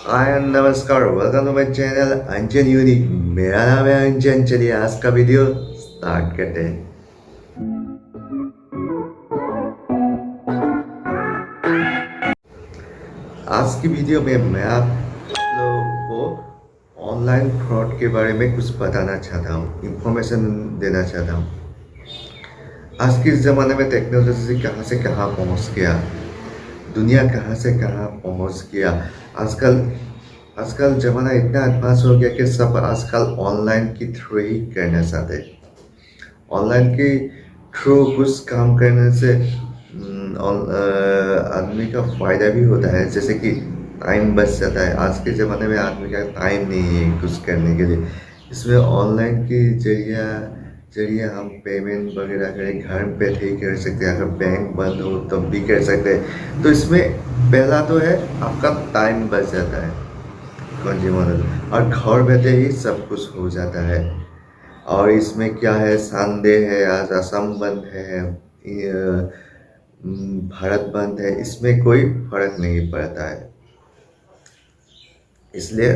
हाय नमस्कार, welcome to my channel Anjan unique. मेरा नाम है अंजन। चलिए आज का वीडियो स्टार्ट करते हैं। आज की वीडियो में मैं आप लोगों को ऑनलाइन फ्रॉड के बारे में कुछ बताना चाहता हूँ, इंफॉर्मेशन देना चाहता हूँ। आज के ज़माने में टेक्नोलॉजी कहाँ से कहाँ पहुँच गया, दुनिया कहाँ से कहाँ पहुँच गया। आजकल आजकल ज़माना इतना एडवांस हो गया कि सब आजकल ऑनलाइन की थ्रू ही करना चाहते हैं। ऑनलाइन के थ्रू कुछ काम करने से आदमी का फ़ायदा भी होता है, जैसे कि टाइम बच जाता है। आज के ज़माने में आदमी का टाइम नहीं है कुछ करने के लिए। इसमें ऑनलाइन के जरिए जरिए हम पेमेंट वगैरह करें, घर बैठे ही कर सकते हैं। अगर बैंक बंद हो तब भी कर सकते हैं। तो इसमें पहला तो है आपका टाइम बच जाता है कंज्यूमर, और घर बैठे ही सब कुछ हो जाता है। और इसमें क्या है, संडे है, आज असम बंद है, भारत बंद है, इसमें कोई फर्क नहीं पड़ता है। इसलिए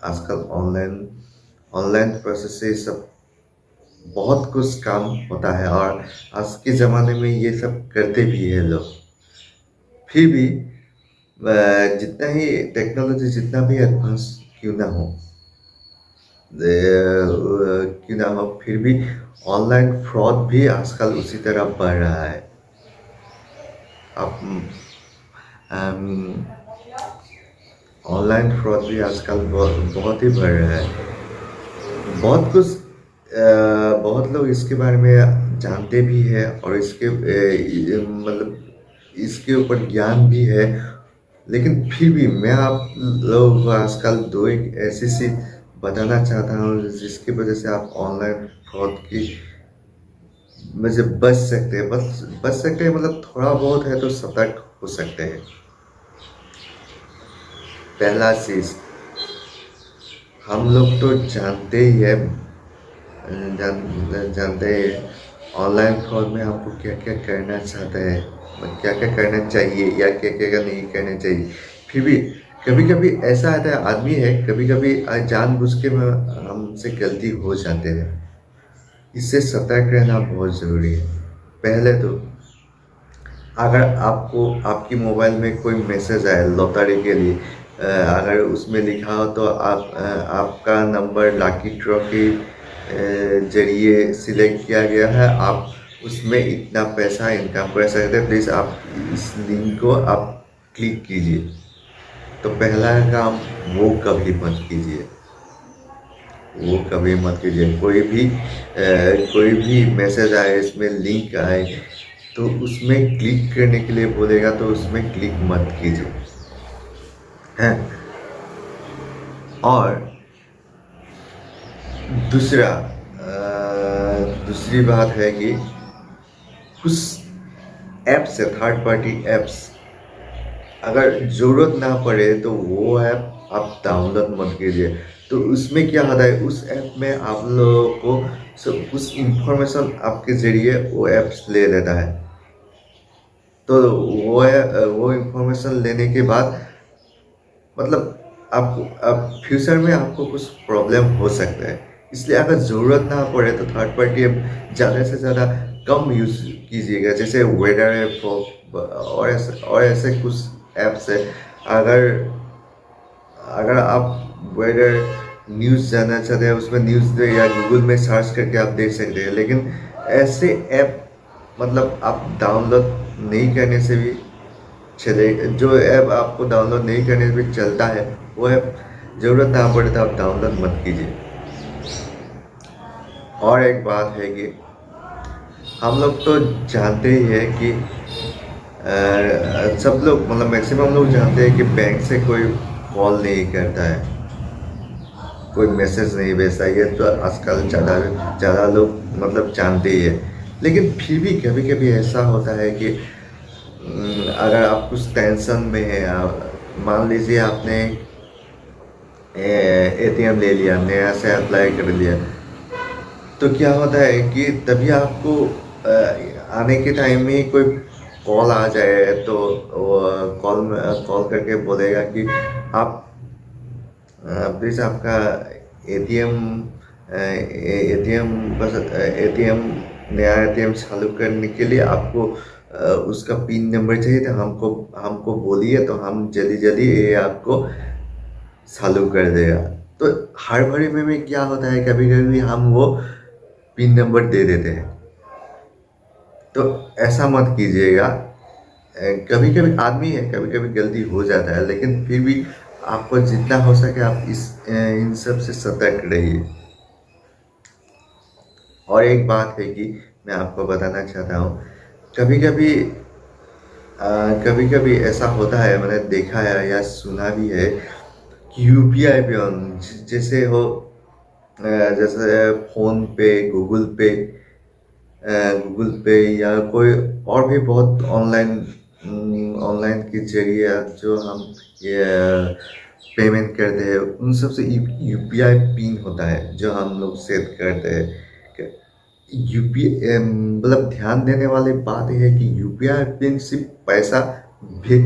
आजकल ऑनलाइन ऑनलाइन प्रोसेस से सब बहुत कुछ काम होता है, और आज के ज़माने में ये सब करते भी है लोग। फिर भी जितना ही टेक्नोलॉजी जितना भी एडवांस क्यों ना हो, क्यों ना हो, फिर भी ऑनलाइन फ्रॉड भी आजकल उसी तरह बढ़ रहा है। अब ऑनलाइन फ्रॉड भी आजकल बहुत बहुत ही बढ़ रहा है। बहुत कुछ बहुत लोग इसके बारे में जानते भी हैं, और इसके मतलब इसके ऊपर ज्ञान भी है। लेकिन फिर भी मैं आप लोगों को आजकल दो एक ऐसी चीज बताना चाहता हूँ जिसकी वजह से आप ऑनलाइन फ्रॉड की में से बच सकते हैं। बच सकते हैं, मतलब थोड़ा बहुत है तो सतर्क हो सकते हैं। पहला चीज, हम लोग तो जानते ही है, जानते हैं ऑनलाइन फ्रॉड में हमको क्या क्या करना चाहते हैं, क्या क्या करना चाहिए या क्या क्या नहीं करना चाहिए। फिर भी कभी कभी ऐसा आता है, आदमी है, कभी कभी जानबूझ के हमसे गलती हो जाते हैं। इससे सतर्क रहना बहुत ज़रूरी है। पहले तो अगर आपको आपकी मोबाइल में कोई मैसेज आए लॉटरी के लिए, अगर उसमें लिखा हो तो आपका नंबर लाकी ड्रॉ के जरिए सिलेक्ट किया गया है, आप उसमें इतना पैसा इनकम कर सकते हैं, प्लीज़ आप इस लिंक को आप क्लिक कीजिए। तो पहला काम वो कभी मत कीजिए, वो कभी मत कीजिए। कोई भी मैसेज आए, इसमें लिंक आए, तो उसमें क्लिक करने के लिए बोलेगा तो उसमें क्लिक मत कीजिए हैं। और दूसरा दूसरी बात है कि कुछ ऐप्स है, थर्ड पार्टी ऐप्स, अगर ज़रूरत ना पड़े तो वो ऐप आप डाउनलोड मत कीजिए। तो उसमें क्या होता है, उस ऐप में आप लोगों को सब कुछ इंफॉर्मेशन आपके ज़रिए वो ऐप्स ले लेता है। तो वो इंफॉर्मेशन लेने के बाद मतलब आपको अब फ्यूचर में आपको कुछ प्रॉब्लम हो सकता है। इसलिए अगर ज़रूरत ना पड़े तो थर्ड पार्टी ऐप ज़्यादा से ज़्यादा कम यूज़ कीजिएगा, जैसे वेदर ऐप हो, और ऐसे कुछ ऐप्स है। अगर अगर आप वेदर न्यूज़ जानना चाहते हैं, उसमें न्यूज़ दे या गूगल में सर्च करके आप देख सकते हैं। लेकिन ऐसे ऐप मतलब आप डाउनलोड नहीं करने से भी चले, जो ऐप आपको डाउनलोड नहीं करने से भी चलता है, वो ऐप ज़रूरत ना पड़े तो आप डाउनलोड मत कीजिए। और एक बात है कि हम लोग तो जानते ही है कि सब लोग मतलब मैक्सिमम लोग जानते हैं कि बैंक से कोई कॉल नहीं करता है, कोई मैसेज नहीं भेजता है। ये तो आजकल ज़्यादा ज़्यादा लोग मतलब जानते ही है। लेकिन फिर भी कभी कभी ऐसा होता है कि अगर आप कुछ टेंशन में है, मान लीजिए आपने एटीएम ले लिया, नया से अप्लाई कर लिया, तो क्या होता है कि तभी आपको आने के टाइम में ही कोई कॉल आ जाए, तो कॉल करके बोलेगा कि आप प्लीज़ आपका एटीएम एटीएम बस एटीएम नया एटीएम चालू करने के लिए आपको उसका पिन नंबर चाहिए था, हमको हमको बोलिए तो हम जल्दी जल्दी ये आपको चालू कर देगा। तो हर बारी में क्या होता है, कभी कभी हम वो पिन नंबर दे देते हैं, तो ऐसा मत कीजिएगा। कभी कभी आदमी है, कभी कभी गलती हो जाता है, लेकिन फिर भी आपको जितना हो सके आप इन सब से सतर्क रहिए। और एक बात है कि मैं आपको बताना चाहता हूँ, कभी कभी कभी कभी ऐसा होता है, मैंने देखा है या सुना भी है कि यूपीआई पे जैसे हो जैसे फोन पे, गूगल पे या कोई और भी बहुत ऑनलाइन के जरिए जो हम ये पेमेंट करते हैं, उन सब से यूपीआई पिन होता है जो हम लोग सेट करते हैं। यूपीआई मतलब ध्यान देने वाली बात यह है कि यूपीआई पिन सिर्फ पैसा भी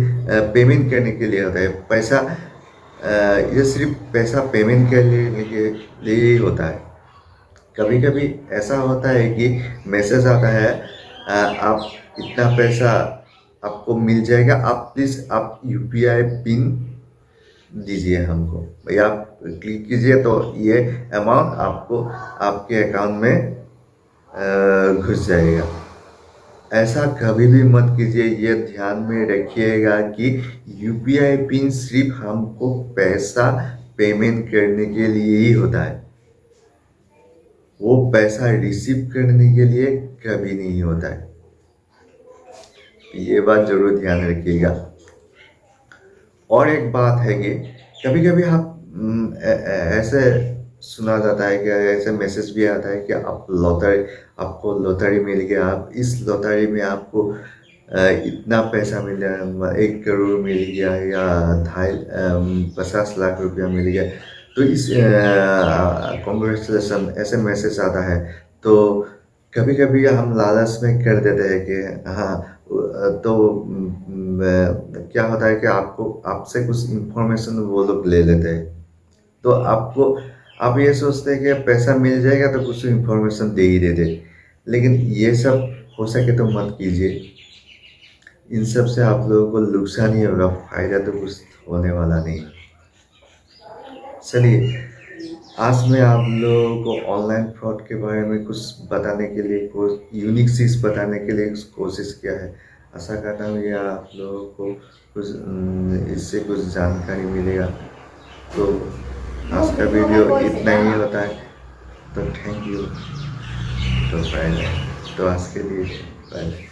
पेमेंट करने के लिए होता है। ये सिर्फ पैसा पेमेंट करने के लिए ही होता है। कभी कभी ऐसा होता है कि मैसेज आता है आप इतना पैसा आपको मिल जाएगा, आप प्लीज़ आप यूपीआई पिन दीजिए हमको। भैया आप क्लिक कीजिए तो ये अमाउंट आपको आपके अकाउंट में घुस जाएगा। ऐसा कभी भी मत कीजिए, ये ध्यान में रखिएगा कि यूपीआई पिन सिर्फ हमको पैसा पेमेंट करने के लिए ही होता है, वो पैसा रिसीव करने के लिए कभी नहीं होता है। ये बात जरूर ध्यान रखिएगा। और एक बात है कि कभी कभी आप ऐसे सुना जाता है कि ऐसे मैसेज भी आता है कि आपको लॉटरी मिल गया, आप इस लॉटरी में आपको इतना पैसा मिल गया, 1 करोड़ मिल गया या 50 लाख रुपया मिल गया। तो इस कॉन्ग्रेचुलेसन ऐसे मैसेज आता है। तो कभी कभी हम लालच में कर देते हैं कि हाँ, तो क्या होता है कि आपसे कुछ इंफॉर्मेशन वो लोग ले लेते हैं। तो आप ये सोचते हैं कि पैसा मिल जाएगा तो कुछ इंफॉर्मेशन दे ही देते, लेकिन ये सब हो सके तो मत कीजिए। इन सब से आप लोगों को नुकसान ही होगा, फायदा तो कुछ होने वाला नहीं। चलिए, आज मैं आप लोगों को ऑनलाइन फ्रॉड के बारे में कुछ बताने के लिए, कुछ यूनिक चीज़ बताने के लिए कोशिश किया है। आशा करता हूँ ये आप लोगों को कुछ इससे कुछ जानकारी मिलेगा। तो आज का वीडियो इतना ही होता है, तो थैंक यू। तो बाय। तो आज के लिए बाय।